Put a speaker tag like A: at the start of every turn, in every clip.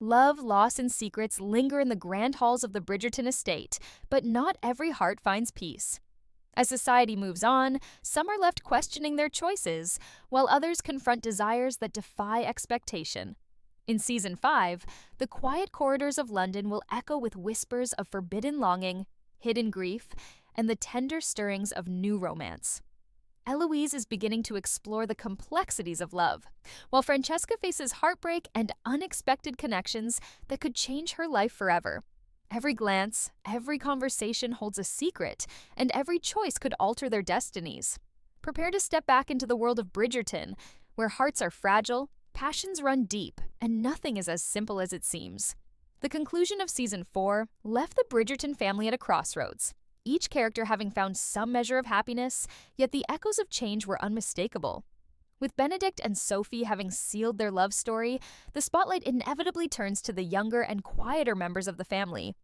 A: Love, loss, and secrets linger in the grand halls of the Bridgerton estate, but not every heart finds peace. As society moves on, some are left questioning their choices, while others confront desires that defy expectation. In Season 5, the quiet corridors of London will echo with whispers of forbidden longing, hidden grief, and the tender stirrings of new romance. Eloise is beginning to explore the complexities of love, while Francesca faces heartbreak and unexpected connections that could change her life forever. Every glance, every conversation holds a secret, and every choice could alter their destinies. Prepare to step back into the world of Bridgerton, where hearts are fragile, passions run deep, and nothing is as simple as it seems. The conclusion of Season 4 left the Bridgerton family at a crossroads, each character having found some measure of happiness, yet the echoes of change were unmistakable. With Benedict and Sophie having sealed their love story, the spotlight inevitably turns to the younger and quieter members of the family.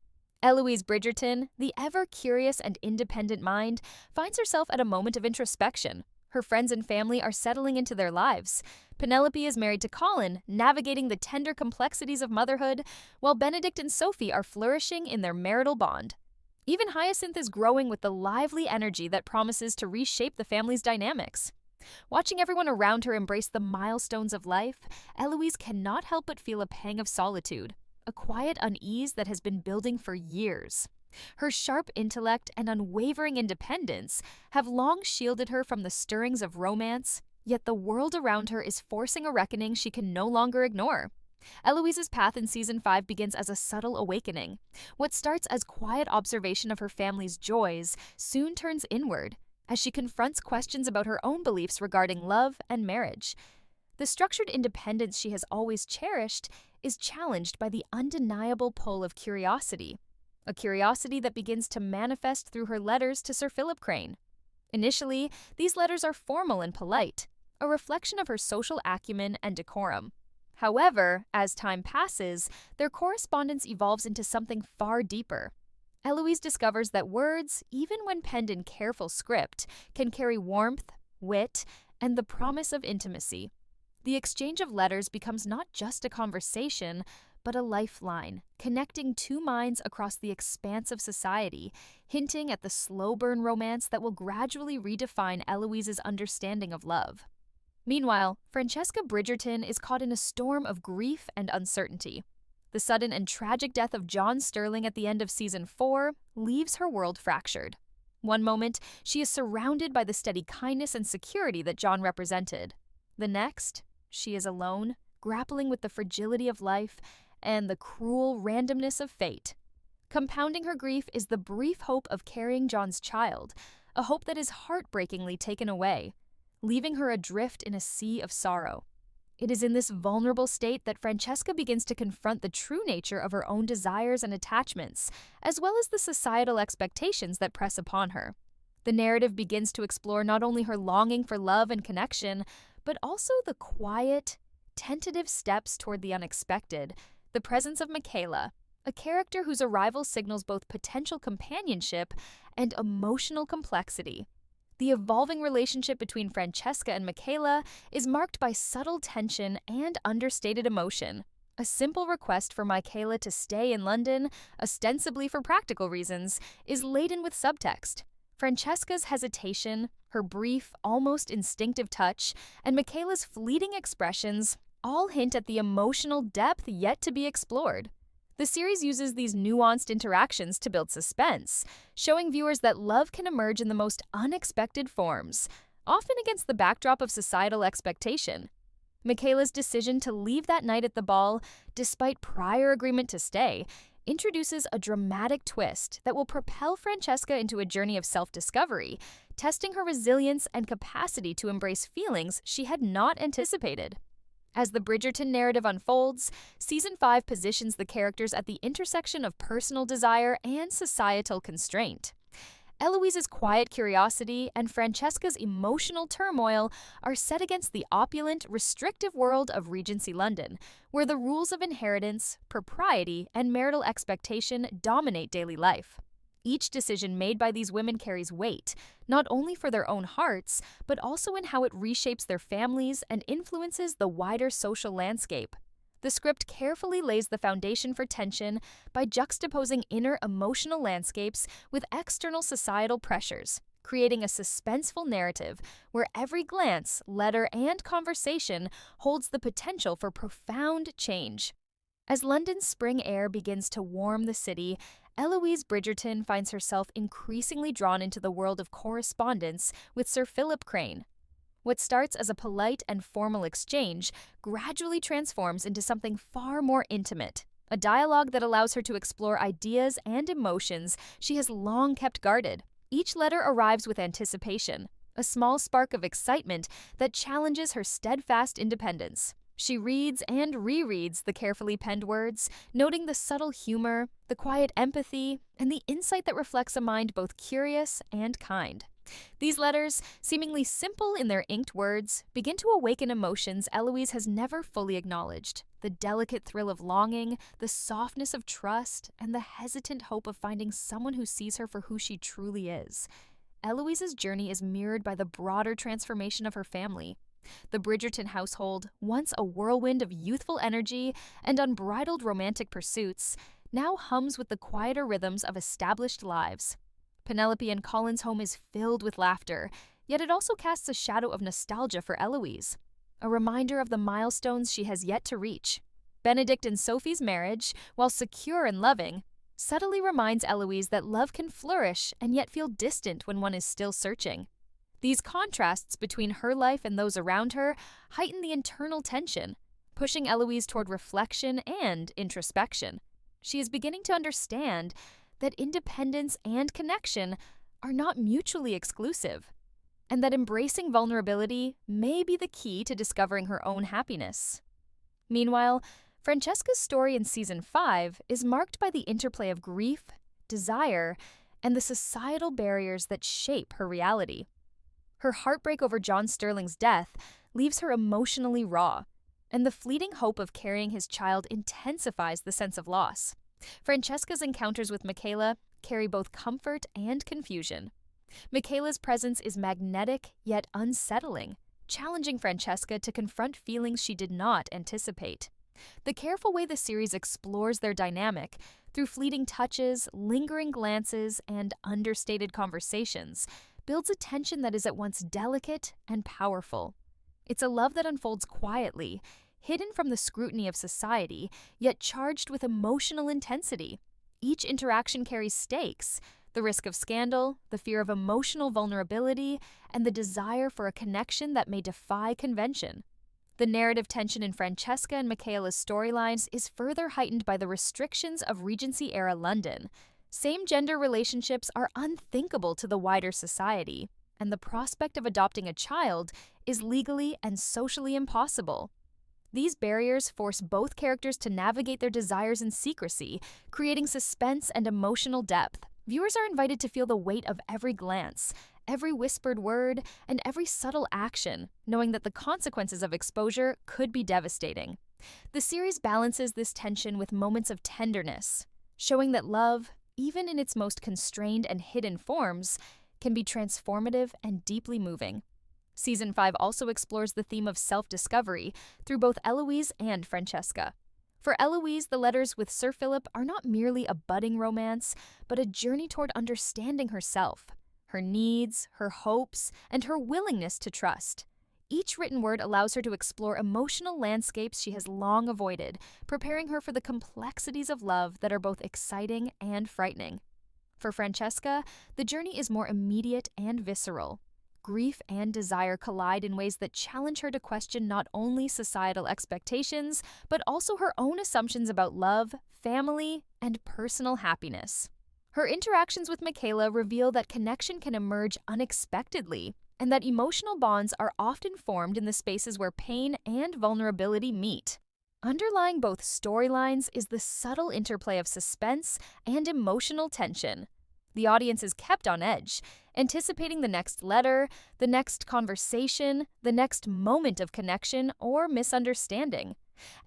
A: Eloise Bridgerton, the ever-curious and independent mind, finds herself at a moment of introspection. Her friends and family are settling into their lives. Penelope is married to Colin, navigating the tender complexities of motherhood, while Benedict and Sophie are flourishing in their marital bond. Even Hyacinth is growing with the lively energy that promises to reshape the family's dynamics. Watching everyone around her embrace the milestones of life, Eloise cannot help but feel a pang of solitude, a quiet unease that has been building for years. Her sharp intellect and unwavering independence have long shielded her from the stirrings of romance, yet the world around her is forcing a reckoning she can no longer ignore. Eloise's path in Season 5 begins as a subtle awakening. What starts as quiet observation of her family's joys soon turns inward, as she confronts questions about her own beliefs regarding love and marriage. The structured independence she has always cherished is challenged by the undeniable pull of curiosity, a curiosity that begins to manifest through her letters to Sir Phillip Crane. Initially, these letters are formal and polite, a reflection of her social acumen and decorum. However, as time passes, their correspondence evolves into something far deeper. Eloise discovers that words, even when penned in careful script, can carry warmth, wit, and the promise of intimacy. The exchange of letters becomes not just a conversation, but a lifeline, connecting two minds across the expanse of society, hinting at the slow-burn romance that will gradually redefine Eloise's understanding of love. Meanwhile, Francesca Bridgerton is caught in a storm of grief and uncertainty. The sudden and tragic death of John Sterling at the end of Season 4 leaves her world fractured. One moment, she is surrounded by the steady kindness and security that John represented. The next, she is alone, grappling with the fragility of life and the cruel randomness of fate. Compounding her grief is the brief hope of carrying John's child, a hope that is heartbreakingly taken away, leaving her adrift in a sea of sorrow. It is in this vulnerable state that Francesca begins to confront the true nature of her own desires and attachments, as well as the societal expectations that press upon her. The narrative begins to explore not only her longing for love and connection, but also the quiet, tentative steps toward the unexpected, the presence of Michaela, a character whose arrival signals both potential companionship and emotional complexity. The evolving relationship between Francesca and Michaela is marked by subtle tension and understated emotion. A simple request for Michaela to stay in London, ostensibly for practical reasons, is laden with subtext. Francesca's hesitation, her brief, almost instinctive touch, and Michaela's fleeting expressions all hint at the emotional depth yet to be explored. The series uses these nuanced interactions to build suspense, showing viewers that love can emerge in the most unexpected forms, often against the backdrop of societal expectation. Michaela's decision to leave that night at the ball, despite prior agreement to stay, introduces a dramatic twist that will propel Francesca into a journey of self-discovery, testing her resilience and capacity to embrace feelings she had not anticipated. As the Bridgerton narrative unfolds, Season 5 positions the characters at the intersection of personal desire and societal constraint. Eloise's quiet curiosity and Francesca's emotional turmoil are set against the opulent, restrictive world of Regency London, where the rules of inheritance, propriety, and marital expectation dominate daily life. Each decision made by these women carries weight, not only for their own hearts, but also in how it reshapes their families and influences the wider social landscape. The script carefully lays the foundation for tension by juxtaposing inner emotional landscapes with external societal pressures, creating a suspenseful narrative where every glance, letter, and conversation holds the potential for profound change. As London's spring air begins to warm the city, Eloise Bridgerton finds herself increasingly drawn into the world of correspondence with Sir Phillip Crane. What starts as a polite and formal exchange gradually transforms into something far more intimate, a dialogue that allows her to explore ideas and emotions she has long kept guarded. Each letter arrives with anticipation, a small spark of excitement that challenges her steadfast independence. She reads and rereads the carefully penned words, noting the subtle humor, the quiet empathy, and the insight that reflects a mind both curious and kind. These letters, seemingly simple in their inked words, begin to awaken emotions Eloise has never fully acknowledged. The delicate thrill of longing, the softness of trust, and the hesitant hope of finding someone who sees her for who she truly is. Eloise's journey is mirrored by the broader transformation of her family. The Bridgerton household, once a whirlwind of youthful energy and unbridled romantic pursuits, now hums with the quieter rhythms of established lives. Penelope and Colin's home is filled with laughter, yet it also casts a shadow of nostalgia for Eloise, a reminder of the milestones she has yet to reach. Benedict and Sophie's marriage, while secure and loving, subtly reminds Eloise that love can flourish and yet feel distant when one is still searching. These contrasts between her life and those around her heighten the internal tension, pushing Eloise toward reflection and introspection. She is beginning to understand that independence and connection are not mutually exclusive, and that embracing vulnerability may be the key to discovering her own happiness. Meanwhile, Francesca's story in Season 5 is marked by the interplay of grief, desire, and the societal barriers that shape her reality. Her heartbreak over John Sterling's death leaves her emotionally raw, and the fleeting hope of carrying his child intensifies the sense of loss. Francesca's encounters with Michaela carry both comfort and confusion. Michaela's presence is magnetic yet unsettling, challenging Francesca to confront feelings she did not anticipate. The careful way the series explores their dynamic, through fleeting touches, lingering glances, and understated conversations, builds a tension that is at once delicate and powerful. It's a love that unfolds quietly, hidden from the scrutiny of society, yet charged with emotional intensity. Each interaction carries stakes: the risk of scandal, the fear of emotional vulnerability, and the desire for a connection that may defy convention. The narrative tension in Francesca and Michaela's storylines is further heightened by the restrictions of Regency-era London. Same-gender relationships are unthinkable to the wider society, and the prospect of adopting a child is legally and socially impossible. These barriers force both characters to navigate their desires in secrecy, creating suspense and emotional depth. Viewers are invited to feel the weight of every glance, every whispered word, and every subtle action, knowing that the consequences of exposure could be devastating. The series balances this tension with moments of tenderness, showing that love, even in its most constrained and hidden forms, can be transformative and deeply moving. Season 5 also explores the theme of self-discovery through both Eloise and Francesca. For Eloise, the letters with Sir Phillip are not merely a budding romance, but a journey toward understanding herself, her needs, her hopes, and her willingness to trust. Each written word allows her to explore emotional landscapes she has long avoided, preparing her for the complexities of love that are both exciting and frightening. For Francesca, the journey is more immediate and visceral. Grief and desire collide in ways that challenge her to question not only societal expectations, but also her own assumptions about love, family, and personal happiness. Her interactions with Michaela reveal that connection can emerge unexpectedly, and that emotional bonds are often formed in the spaces where pain and vulnerability meet. Underlying both storylines is the subtle interplay of suspense and emotional tension. The audience is kept on edge, anticipating the next letter, the next conversation, the next moment of connection or misunderstanding.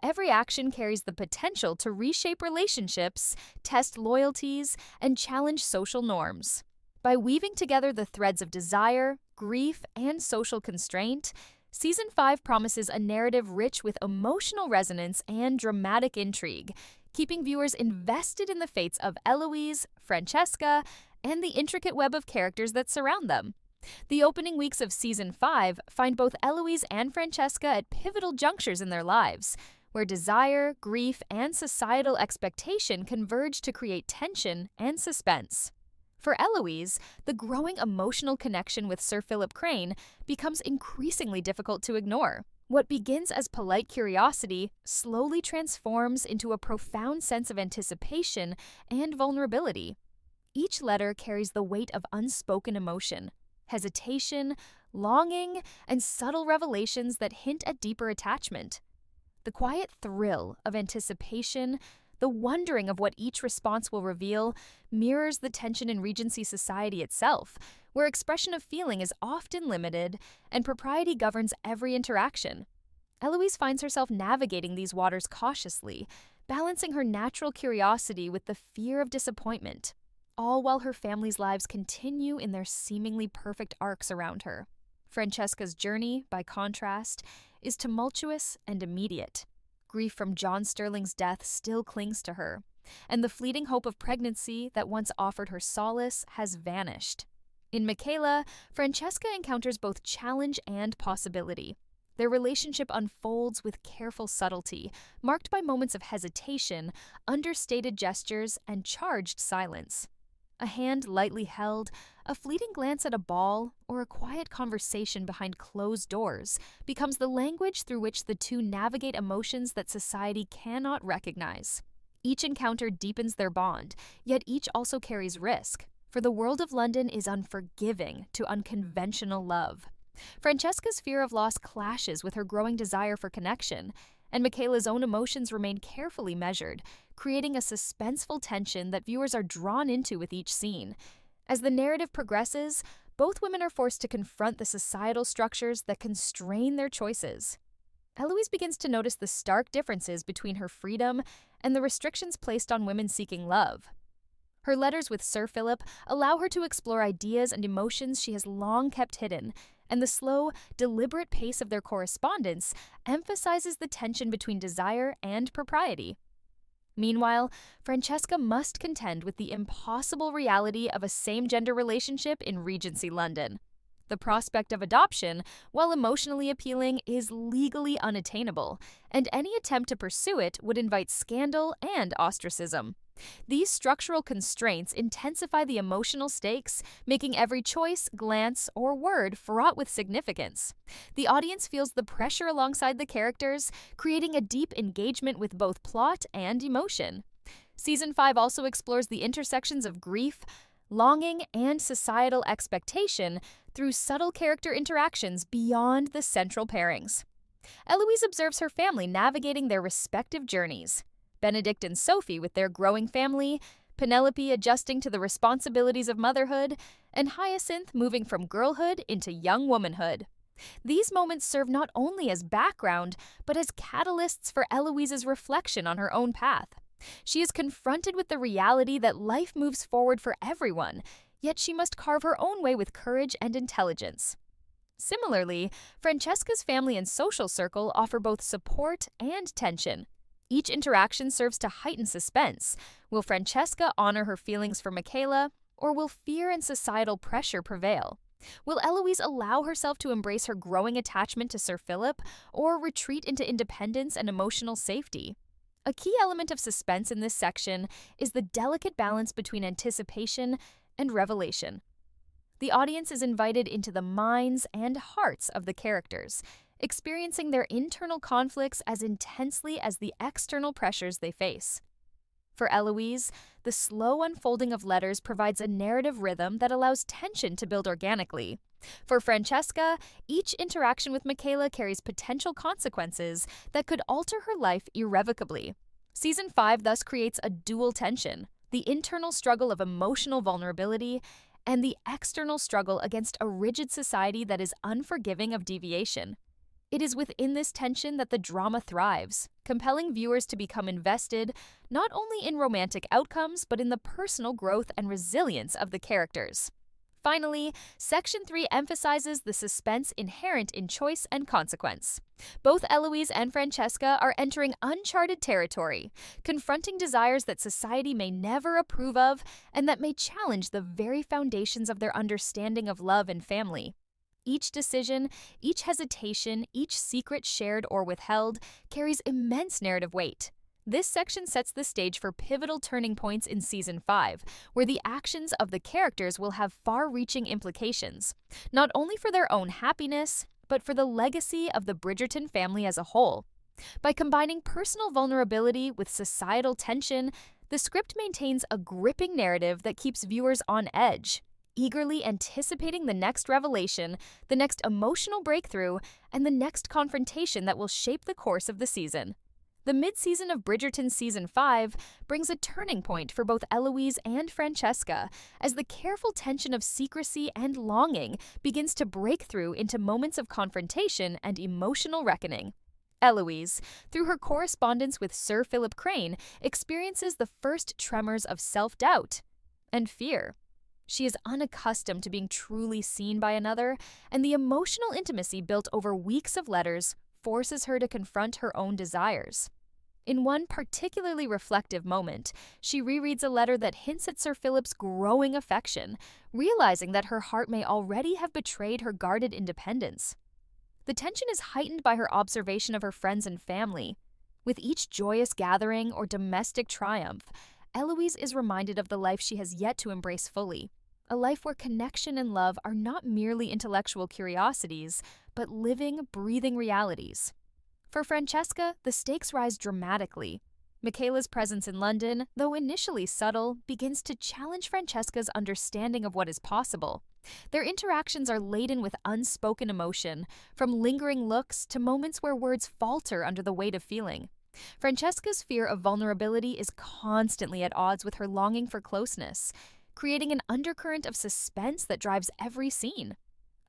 A: Every action carries the potential to reshape relationships, test loyalties, and challenge social norms. By weaving together the threads of desire, grief, and social constraint, Season 5 promises a narrative rich with emotional resonance and dramatic intrigue, keeping viewers invested in the fates of Eloise, Francesca, and the intricate web of characters that surround them. The opening weeks of Season 5 find both Eloise and Francesca at pivotal junctures in their lives, where desire, grief, and societal expectation converge to create tension and suspense. For Eloise, the growing emotional connection with Sir Phillip Crane becomes increasingly difficult to ignore. What begins as polite curiosity slowly transforms into a profound sense of anticipation and vulnerability. Each letter carries the weight of unspoken emotion, hesitation, longing, and subtle revelations that hint at deeper attachment. The quiet thrill of anticipation, the wondering of what each response will reveal, mirrors the tension in Regency society itself, where expression of feeling is often limited and propriety governs every interaction. Eloise finds herself navigating these waters cautiously, balancing her natural curiosity with the fear of disappointment, all while her family's lives continue in their seemingly perfect arcs around her. Francesca's journey, by contrast, is tumultuous and immediate. Grief from John Sterling's death still clings to her, and the fleeting hope of pregnancy that once offered her solace has vanished. In Michaela, Francesca encounters both challenge and possibility. Their relationship unfolds with careful subtlety, marked by moments of hesitation, understated gestures, and charged silence. A hand lightly held, a fleeting glance at a ball, or a quiet conversation behind closed doors becomes the language through which the two navigate emotions that society cannot recognize. Each encounter deepens their bond, yet each also carries risk, for the world of London is unforgiving to unconventional love. Francesca's fear of loss clashes with her growing desire for connection, and Michaela's own emotions remain carefully measured, creating a suspenseful tension that viewers are drawn into with each scene. As the narrative progresses, both women are forced to confront the societal structures that constrain their choices. Eloise begins to notice the stark differences between her freedom and the restrictions placed on women seeking love. Her letters with Sir Phillip allow her to explore ideas and emotions she has long kept hidden, and the slow, deliberate pace of their correspondence emphasizes the tension between desire and propriety. Meanwhile, Francesca must contend with the impossible reality of a same-gender relationship in Regency London. The prospect of adoption, while emotionally appealing, is legally unattainable, and any attempt to pursue it would invite scandal and ostracism. These structural constraints intensify the emotional stakes, making every choice, glance, or word fraught with significance. The audience feels the pressure alongside the characters, creating a deep engagement with both plot and emotion. Season 5 also explores the intersections of grief, longing, and societal expectation through subtle character interactions beyond the central pairings. Eloise observes her family navigating their respective journeys. Benedict and Sophie with their growing family, Penelope adjusting to the responsibilities of motherhood, and Hyacinth moving from girlhood into young womanhood. These moments serve not only as background, but as catalysts for Eloise's reflection on her own path. She is confronted with the reality that life moves forward for everyone, yet she must carve her own way with courage and intelligence. Similarly, Francesca's family and social circle offer both support and tension. Each interaction serves to heighten suspense. Will Francesca honor her feelings for Michaela, or will fear and societal pressure prevail? Will Eloise allow herself to embrace her growing attachment to Sir Phillip, or retreat into independence and emotional safety? A key element of suspense in this section is the delicate balance between anticipation and revelation. The audience is invited into the minds and hearts of the characters, experiencing their internal conflicts as intensely as the external pressures they face. For Eloise, the slow unfolding of letters provides a narrative rhythm that allows tension to build organically. For Francesca, each interaction with Michaela carries potential consequences that could alter her life irrevocably. Season 5 thus creates a dual tension: the internal struggle of emotional vulnerability and the external struggle against a rigid society that is unforgiving of deviation. It is within this tension that the drama thrives, compelling viewers to become invested not only in romantic outcomes but in the personal growth and resilience of the characters. Finally, Section 3 emphasizes the suspense inherent in choice and consequence. Both Eloise and Francesca are entering uncharted territory, confronting desires that society may never approve of and that may challenge the very foundations of their understanding of love and family. Each decision, each hesitation, each secret shared or withheld carries immense narrative weight. This section sets the stage for pivotal turning points in Season 5, where the actions of the characters will have far-reaching implications, not only for their own happiness, but for the legacy of the Bridgerton family as a whole. By combining personal vulnerability with societal tension, the script maintains a gripping narrative that keeps viewers on edge, eagerly anticipating the next revelation, the next emotional breakthrough, and the next confrontation that will shape the course of the season. The mid-season of Bridgerton Season 5 brings a turning point for both Eloise and Francesca as the careful tension of secrecy and longing begins to break through into moments of confrontation and emotional reckoning. Eloise, through her correspondence with Sir Phillip Crane, experiences the first tremors of self-doubt and fear. She is unaccustomed to being truly seen by another, and the emotional intimacy built over weeks of letters forces her to confront her own desires. In one particularly reflective moment, she rereads a letter that hints at Sir Philip's growing affection, realizing that her heart may already have betrayed her guarded independence. The tension is heightened by her observation of her friends and family. With each joyous gathering or domestic triumph, Eloise is reminded of the life she has yet to embrace fully, a life where connection and love are not merely intellectual curiosities, but living, breathing realities. For Francesca, the stakes rise dramatically. Michaela's presence in London, though initially subtle, begins to challenge Francesca's understanding of what is possible. Their interactions are laden with unspoken emotion, from lingering looks to moments where words falter under the weight of feeling. Francesca's fear of vulnerability is constantly at odds with her longing for closeness, creating an undercurrent of suspense that drives every scene.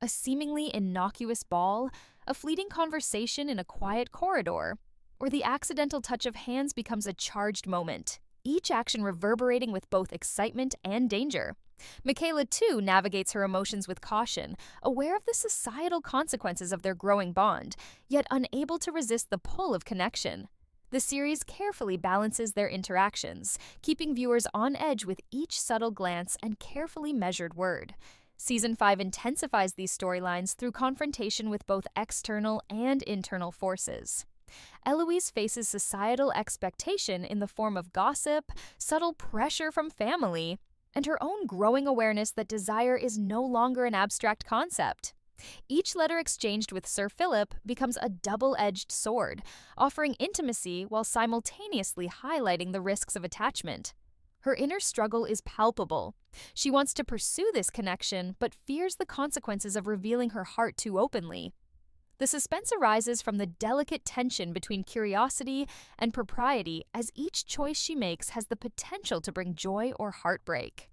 A: A seemingly innocuous ball, a fleeting conversation in a quiet corridor, or the accidental touch of hands becomes a charged moment, each action reverberating with both excitement and danger. Michaela, too, navigates her emotions with caution, aware of the societal consequences of their growing bond, yet unable to resist the pull of connection. The series carefully balances their interactions, keeping viewers on edge with each subtle glance and carefully measured word. Season 5 intensifies these storylines through confrontation with both external and internal forces. Eloise faces societal expectation in the form of gossip, subtle pressure from family, and her own growing awareness that desire is no longer an abstract concept. Each letter exchanged with Sir Philip becomes a double-edged sword, offering intimacy while simultaneously highlighting the risks of attachment. Her inner struggle is palpable. She wants to pursue this connection, but fears the consequences of revealing her heart too openly. The suspense arises from the delicate tension between curiosity and propriety, as each choice she makes has the potential to bring joy or heartbreak.